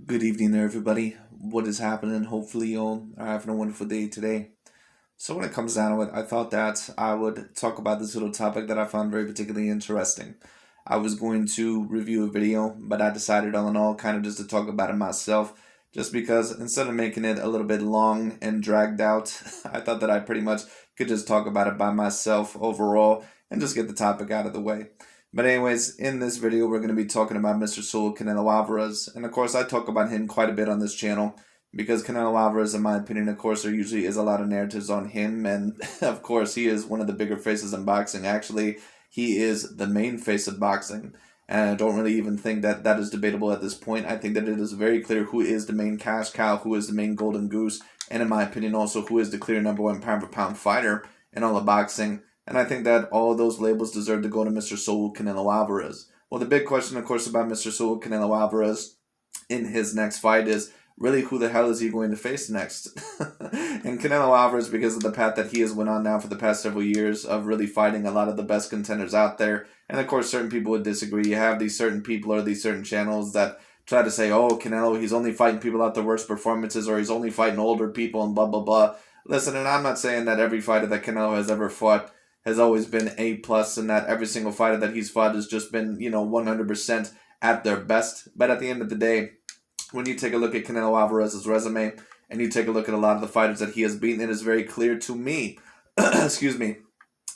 Good evening there, everybody. What is happening? Hopefully, you all are having a wonderful day today. So, when it comes down to it, I thought that I would talk about this little topic that I found very particularly interesting. I was going to review a video, but I decided, all in all, kind of just to talk about it myself, just because instead of making it a little bit long and dragged out, I thought that I pretty much could just talk about it by myself overall and just get the topic out of the way. But anyways, in this video, we're going to be talking about Mr. Saul Canelo Alvarez. And of course, I talk about him quite a bit on this channel because Canelo Alvarez, in my opinion, of course, there usually is a lot of narratives on him. And of course, he is one of the bigger faces in boxing. Actually, he is the main face of boxing. And I don't really even think that that is debatable at this point. I think that it is very clear who is the main cash cow, who is the main golden goose, and in my opinion, also who is the clear number one pound for pound fighter in all of boxing. And I think that all those labels deserve to go to Mr. Saul Canelo Alvarez. Well, the big question, of course, about Mr. Saul Canelo Alvarez in his next fight is really who the hell is he going to face next? And Canelo Alvarez, because of the path that he has went on now for the past several years of really fighting a lot of the best contenders out there. And of course, certain people would disagree. You have these certain people or these certain channels that try to say, oh, Canelo, he's only fighting people out the worst performances, or he's only fighting older people and blah, blah, blah. Listen, and I'm not saying that every fighter that Canelo has ever fought has always been A plus, and that every single fighter that he's fought has just been 100% at their best. But at the end of the day, when you take a look at Canelo Alvarez's resume and you take a look at a lot of the fighters that he has beaten, it is very clear to me, excuse me,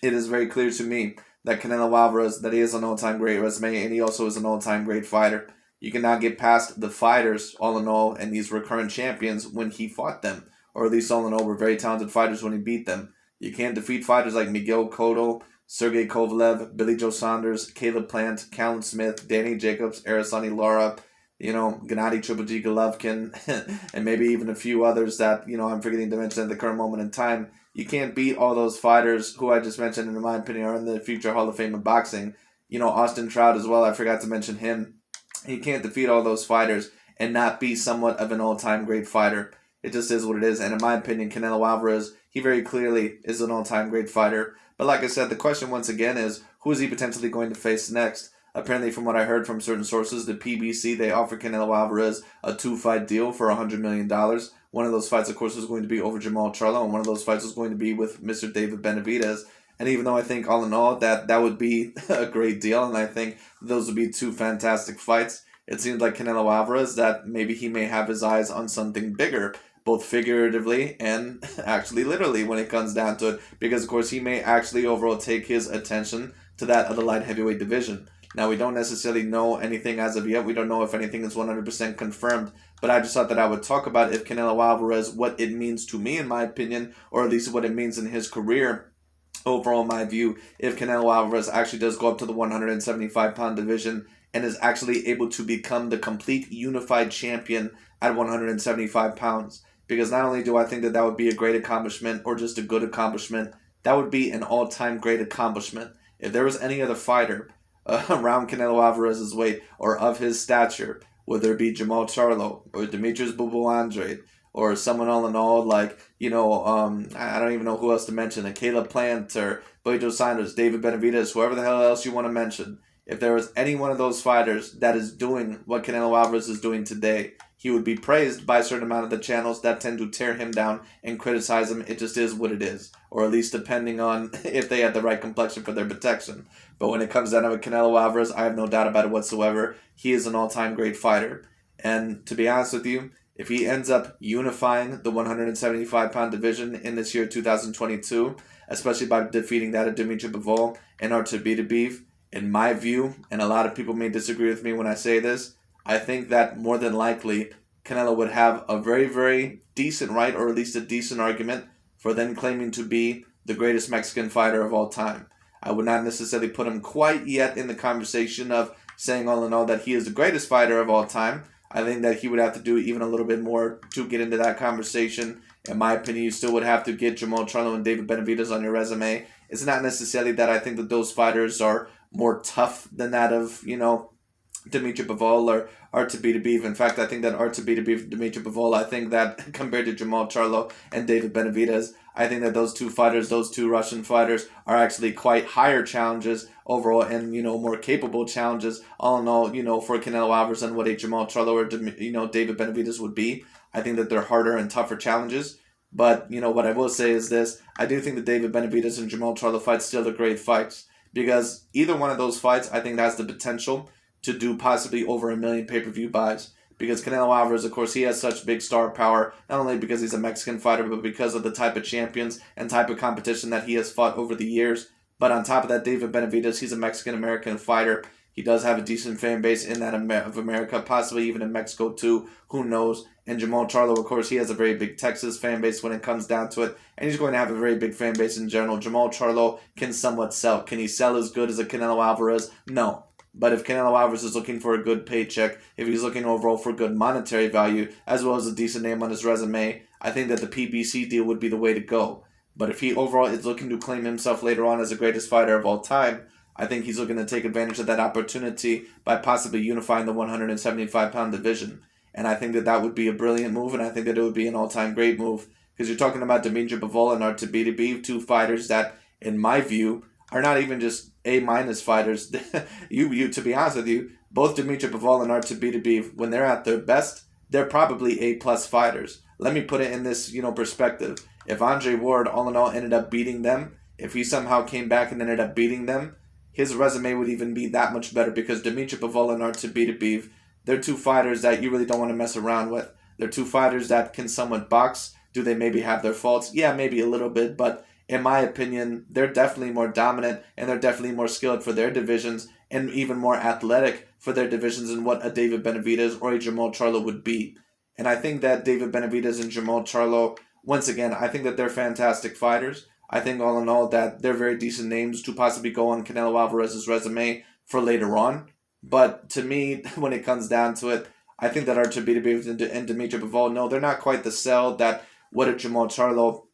it is very clear to me that Canelo Alvarez, that he is an all-time great resume, and he also is an all-time great fighter. You cannot get past the fighters, all in all, and these recurrent champions when he fought them, or at least all in all, were very talented fighters when he beat them. You can't defeat fighters like Miguel Cotto, Sergey Kovalev, Billy Joe Saunders, Caleb Plant, Callum Smith, Danny Jacobs, Araceli Lara, Gennady Triple G Golovkin, and maybe even a few others that, I'm forgetting to mention at the current moment in time. You can't beat all those fighters who I just mentioned, and in my opinion, are in the future Hall of Fame of boxing. Austin Trout as well, I forgot to mention him. You can't defeat all those fighters and not be somewhat of an all-time great fighter. It just is what it is. And in my opinion, Canelo Alvarez, he very clearly is an all-time great fighter. But like I said, the question once again is, who is he potentially going to face next? Apparently, from what I heard from certain sources, the PBC, they offered Canelo Alvarez a 2-fight deal for $100 million. One of those fights, of course, was going to be over Jamal Charlo, and one of those fights was going to be with Mr. David Benavidez. And even though I think, all in all, that would be a great deal, and I think those would be two fantastic fights, it seems like Canelo Alvarez, that maybe he may have his eyes on something bigger, both figuratively and actually literally when it comes down to it, because, of course, he may actually overall take his attention to that of the light heavyweight division. Now, we don't necessarily know anything as of yet. We don't know if anything is 100% confirmed. But I just thought that I would talk about if Canelo Alvarez, what it means to me, in my opinion, or at least what it means in his career, overall, in my view, if Canelo Alvarez actually does go up to the 175-pound division and is actually able to become the complete unified champion at 175 pounds. Because not only do I think that that would be a great accomplishment or just a good accomplishment, that would be an all-time great accomplishment. If there was any other fighter around Canelo Alvarez's weight or of his stature, whether it be Jamal Charlo or Demetrius Bubu Andrade or someone all in all like, I don't even know who else to mention, a Caleb Plant or Billy Joe Saunders, David Benavidez, whoever the hell else you want to mention. If there was any one of those fighters that is doing what Canelo Alvarez is doing today, he would be praised by a certain amount of the channels that tend to tear him down and criticize him. It just is what it is. Or at least depending on if they had the right complexion for their protection. But when it comes down to Canelo Alvarez, I have no doubt about it whatsoever. He is an all-time great fighter. And to be honest with you, if he ends up unifying the 175-pound division in this year 2022, especially by defeating that of Dimitri Bivol and Artur Beterbiev, in my view, and a lot of people may disagree with me when I say this, I think that more than likely Canelo would have a very, very decent right, or at least a decent argument, for then claiming to be the greatest Mexican fighter of all time. I would not necessarily put him quite yet in the conversation of saying all in all that he is the greatest fighter of all time. I think that he would have to do even a little bit more to get into that conversation. In my opinion, you still would have to get Jamal Charlo and David Benavidez on your resume. It's not necessarily that I think that those fighters are more tough than that of, Dimitri Bivol or Artur Beterbiev. In fact, I think that Artur Beterbiev, Dimitri Bivol, I think that compared to Jamal Charlo and David Benavidez, I think that those two fighters, those two Russian fighters, are actually quite higher challenges overall, and more capable challenges. All in all, for Canelo Alvarez and what a Jamal Charlo or David Benavidez would be. I think that they're harder and tougher challenges. But what I will say is this: I do think the David Benavidez and Jamal Charlo fight still are great fights, because either one of those fights I think has the potential to do possibly over 1 million pay-per-view buys. Because Canelo Alvarez, of course, he has such big star power, not only because he's a Mexican fighter, but because of the type of champions and type of competition that he has fought over the years. But on top of that, David Benavidez, he's a Mexican-American fighter. He does have a decent fan base in that of America, possibly even in Mexico too. Who knows? And Jamal Charlo, of course, he has a very big Texas fan base when it comes down to it. And he's going to have a very big fan base in general. Jamal Charlo can somewhat sell. Can he sell as good as a Canelo Alvarez? No. But if Canelo Alvarez is looking for a good paycheck, if he's looking overall for good monetary value, as well as a decent name on his resume, I think that the PBC deal would be the way to go. But if he overall is looking to claim himself later on as the greatest fighter of all time, I think he's looking to take advantage of that opportunity by possibly unifying the 175-pound division. And I think that that would be a brilliant move, and I think that it would be an all-time great move. Because you're talking about Dimitri Bivol and Artur, two fighters that, in my view, are not even just A-minus fighters. To be honest with you, both Dimitri Bivol and Artur, when they're at their best, they're probably A-plus fighters. Let me put it in this, perspective. If Andre Ward, all in all, ended up beating them, if he somehow came back and ended up beating them, his resume would even be that much better, because Dimitri Bivol and Artur, they're two fighters that you really don't want to mess around with. They're two fighters that can somewhat box. Do they maybe have their faults? Yeah, maybe a little bit, but in my opinion, they're definitely more dominant, and they're definitely more skilled for their divisions, and even more athletic for their divisions than what a David Benavidez or a Jamal Charlo would be. And I think that David Benavidez and Jamal Charlo, once again, I think that they're fantastic fighters. I think all in all that they're very decent names to possibly go on Canelo Alvarez's resume for later on. But to me, when it comes down to it, I think that Artur and Dimitri Bivol, no, they're not quite the sell that what a Jamal Charlo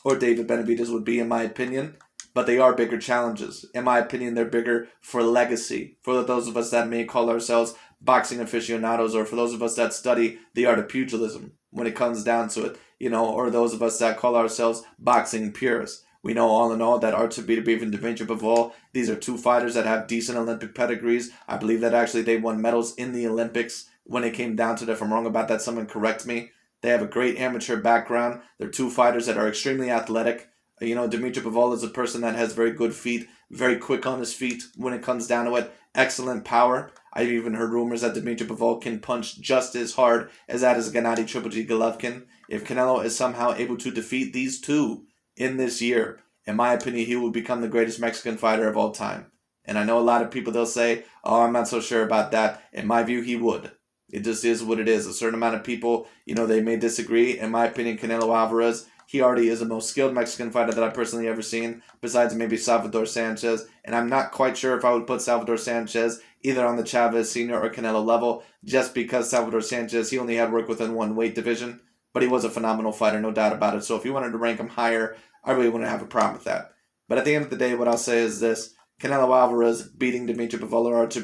or David Benavidez would be, in my opinion. But they are bigger challenges. In my opinion, they're bigger for legacy. For those of us that may call ourselves boxing aficionados, or for those of us that study the art of pugilism, when it comes down to it, or those of us that call ourselves boxing purists. We know all in all that Artur and Dimitri Bivol, these are two fighters that have decent Olympic pedigrees. I believe that actually they won medals in the Olympics when it came down to it. If I'm wrong about that, someone correct me. They have a great amateur background. They're two fighters that are extremely athletic. Dimitri Bivol is a person that has very good feet, very quick on his feet when it comes down to it. Excellent power. I've even heard rumors that Dimitri Bivol can punch just as hard as that is Gennady Triple G Golovkin. If Canelo is somehow able to defeat these two in this year, in my opinion, he will become the greatest Mexican fighter of all time. And I know a lot of people, they'll say, oh, I'm not so sure about that. In my view, he would. It just is what it is. A certain amount of people, they may disagree. In my opinion, Canelo Alvarez, he already is the most skilled Mexican fighter that I've personally ever seen, besides maybe Salvador Sanchez. And I'm not quite sure if I would put Salvador Sanchez either on the Chavez Sr. or Canelo level, just because Salvador Sanchez, he only had work within one weight division. But he was a phenomenal fighter, no doubt about it. So if you wanted to rank him higher, I really wouldn't have a problem with that. But at the end of the day, what I'll say is this: Canelo Alvarez beating Dimitri Bivol or Artur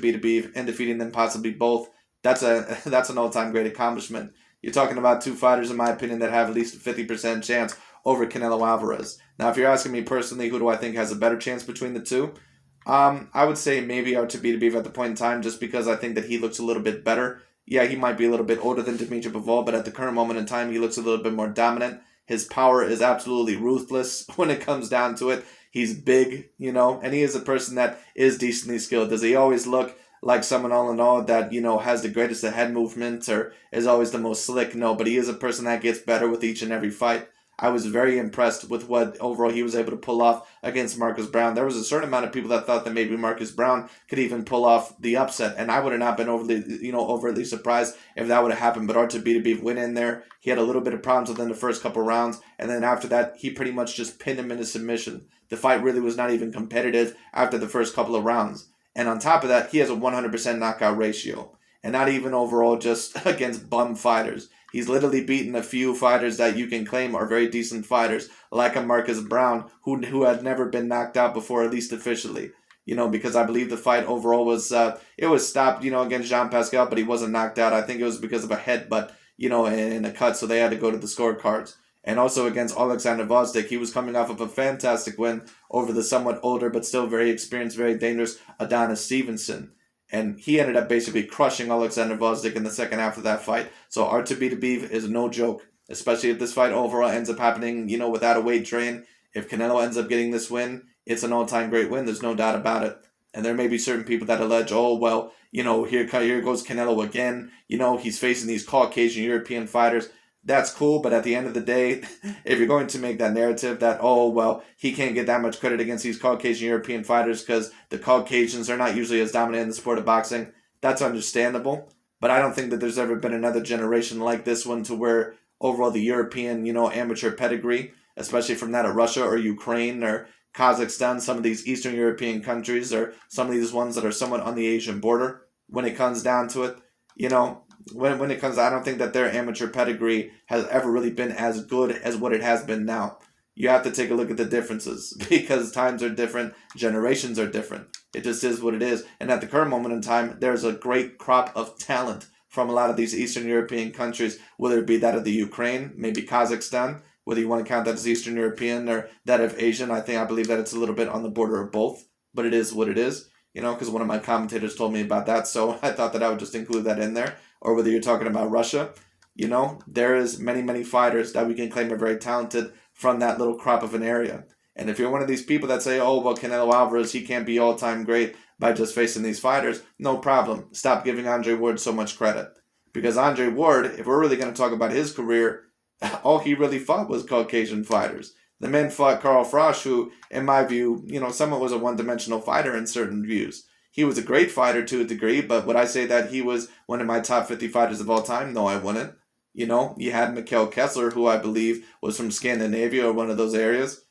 and defeating them possibly both, that's an all-time great accomplishment. You're talking about two fighters, in my opinion, that have at least a 50% chance over Canelo Alvarez. Now, if you're asking me personally, who do I think has a better chance between the two? I would say maybe Artur at the point in time, just because I think that he looks a little bit better. Yeah, he might be a little bit older than Dimitri Bivol, but at the current moment in time, he looks a little bit more dominant. His power is absolutely ruthless when it comes down to it. He's big, and he is a person that is decently skilled. Does he always look like someone all in all that, has the greatest head movement or is always the most slick? No, but he is a person that gets better with each and every fight. I was very impressed with what overall he was able to pull off against Marcus Brown. There was a certain amount of people that thought that maybe Marcus Brown could even pull off the upset, and I would have not been overly surprised if that would have happened. But Artur went in there. He had a little bit of problems within the first couple rounds, and then after that, he pretty much just pinned him into submission. The fight really was not even competitive after the first couple of rounds. And on top of that, he has a 100% knockout ratio. And not even overall just against bum fighters. He's literally beaten a few fighters that you can claim are very decent fighters, like a Marcus Brown, who had never been knocked out before, at least officially. Because I believe the fight overall was stopped, against Jean Pascal, but he wasn't knocked out. I think it was because of a headbutt, and a cut, so they had to go to the scorecards. And also against Alexander Gvozdyk, he was coming off of a fantastic win over the somewhat older but still very experienced, very dangerous Adonis Stevenson. And he ended up basically crushing Alexander Gvozdyk in the second half of that fight. So Artur is no joke, especially if this fight overall ends up happening, without a weight drain. If Canelo ends up getting this win, it's an all-time great win. There's no doubt about it. And there may be certain people that allege, oh, well, here goes Canelo again. He's facing these Caucasian European fighters. That's cool, but at the end of the day, if you're going to make that narrative that, oh, well, he can't get that much credit against these Caucasian European fighters because the Caucasians are not usually as dominant in the sport of boxing, that's understandable. But I don't think that there's ever been another generation like this one to where overall the European, amateur pedigree, especially from that of Russia or Ukraine or Kazakhstan, some of these Eastern European countries or some of these ones that are somewhat on the Asian border, when it comes down to it, when it comes, I don't think that their amateur pedigree has ever really been as good as what it has been now. You have to take a look at the differences because times are different, generations are different. It just is what it is. And at the current moment in time, there's a great crop of talent from a lot of these Eastern European countries, whether it be that of the Ukraine, maybe Kazakhstan, whether you want to count that as Eastern European or that of Asian. I believe that it's a little bit on the border of both, but it is what it is, because one of my commentators told me about that. So I thought that I would just include that in there. Or whether you're talking about Russia, there is many, many fighters that we can claim are very talented from that little crop of an area. And if you're one of these people that say, oh, well, Canelo Alvarez, he can't be all-time great by just facing these fighters, no problem. Stop giving Andre Ward so much credit. Because Andre Ward, if we're really going to talk about his career, all he really fought was Caucasian fighters. The man fought Carl Frosch, who, in my view, somewhat was a one-dimensional fighter in certain views. He was a great fighter to a degree, but would I say that he was one of my top 50 fighters of all time? No, I wouldn't. You had Mikhail Kessler, who I believe was from Scandinavia or one of those areas,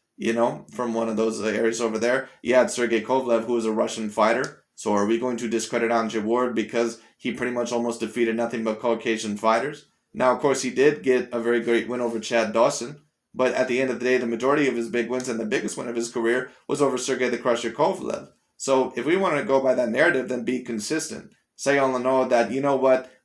from one of those areas over there. You had Sergey Kovalev, who was a Russian fighter. So are we going to discredit Andre Ward because he pretty much almost defeated nothing but Caucasian fighters? Now, of course, he did get a very great win over Chad Dawson, but at the end of the day, the majority of his big wins and the biggest win of his career was over Sergey the Crusher Kovalev. So if we want to go by that narrative, then be consistent. Say all in all that,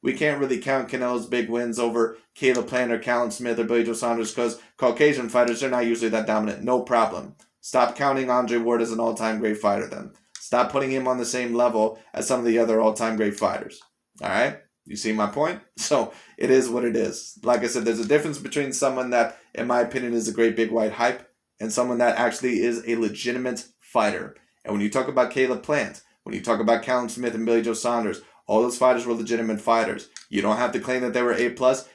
we can't really count Canelo's big wins over Caleb Plant or Callum Smith or Billy Joe Saunders because Caucasian fighters, they're not usually that dominant. No problem. Stop counting Andre Ward as an all-time great fighter then. Stop putting him on the same level as some of the other all-time great fighters. All right? You see my point? So it is what it is. Like I said, there's a difference between someone that, in my opinion, is a great big white hype and someone that actually is a legitimate fighter. And when you talk about Caleb Plant, when you talk about Callum Smith and Billy Joe Saunders, all those fighters were legitimate fighters. You don't have to claim that they were A+.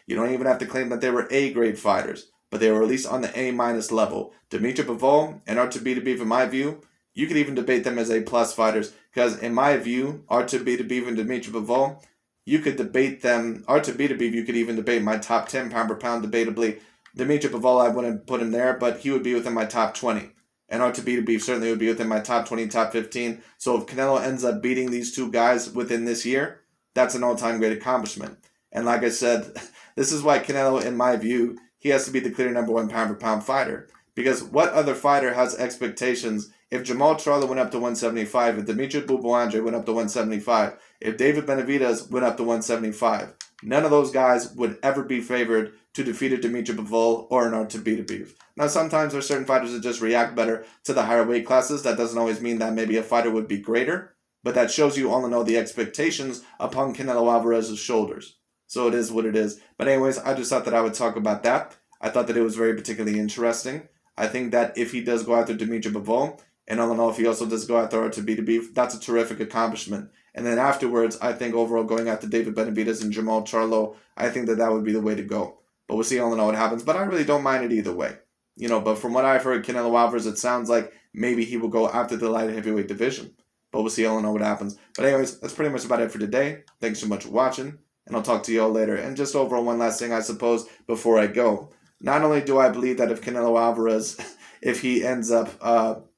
You don't even have to claim that they were A-grade fighters. But they were at least on the A- level. Dimitri Bivol and Artur Beterbiev, in my view, you could even debate them as A+ fighters. Because in my view, Artur Beterbiev and Dimitri Bivol, you could debate them. Artur Beterbiev, you could even debate my top 10 pound per pound debatably. Dimitri Bivol, I wouldn't put him there, but he would be within my top 20. And Artur Beterbiev certainly would be within my top 20, top 15. So if Canelo ends up beating these two guys within this year, that's an all-time great accomplishment. And like I said, this is why Canelo, in my view, he has to be the clear number one pound-for-pound fighter. Because what other fighter has expectations if Jamal Charlo went up to 175, if Dimitri Bouboundre went up to 175, if David Benavidez went up to 175? None of those guys would ever be favored to defeat a Dimitri Bivol or an Artur Beterbiev. Now, sometimes there are certain fighters that just react better to the higher weight classes. That doesn't always mean that maybe a fighter would be greater, but that shows you all in all the expectations upon Canelo Alvarez's shoulders. So it is what it is. But anyways, I just thought that I would talk about that. I thought that it was very particularly interesting. I think that if he does go after Dimitri Bivol, and all in all, if he also does go after Artur Beterbiev, that's a terrific accomplishment. And then afterwards, I think overall going after David Benavidez and Jamal Charlo, I think that would be the way to go. But we'll see all in all what happens. But I really don't mind it either way. But from what I've heard, Canelo Alvarez, it sounds like maybe he will go after the light heavyweight division. But we'll see all in all what happens. But anyways, that's pretty much about it for today. Thanks so much for watching. And I'll talk to you all later. And just overall, one last thing, I suppose, before I go. Not only do I believe that if Canelo Alvarez, if he ends up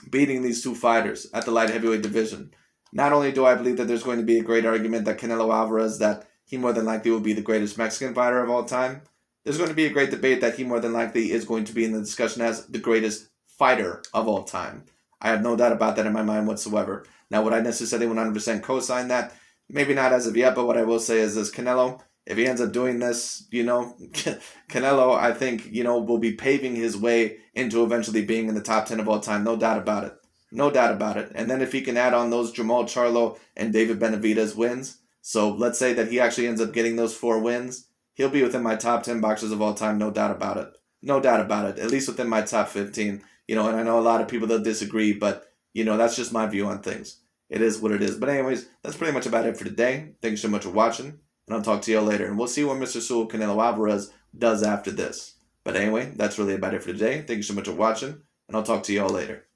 beating these two fighters at the light heavyweight division, not only do I believe that there's going to be a great argument that Canelo Alvarez, that he more than likely will be the greatest Mexican fighter of all time, there's going to be a great debate that he more than likely is going to be in the discussion as the greatest fighter of all time. I have no doubt about that in my mind whatsoever. Now, would I necessarily 100% co-sign that? Maybe not as of yet, but what I will say is this: Canelo, if he ends up doing this, Canelo, I think, will be paving his way into eventually being in the top 10 of all time. No doubt about it. No doubt about it. And then if he can add on those Jamal Charlo and David Benavidez wins, so let's say that he actually ends up getting those 4 wins, he'll be within my top 10 boxers of all time. No doubt about it. No doubt about it. At least within my top 15. And I know a lot of people that disagree, but, that's just my view on things. It is what it is. But anyways, that's pretty much about it for today. Thanks so much for watching, and I'll talk to you all later. And we'll see what Mr. Saul Canelo Alvarez does after this. But anyway, that's really about it for today. Thank you so much for watching, and I'll talk to you all later.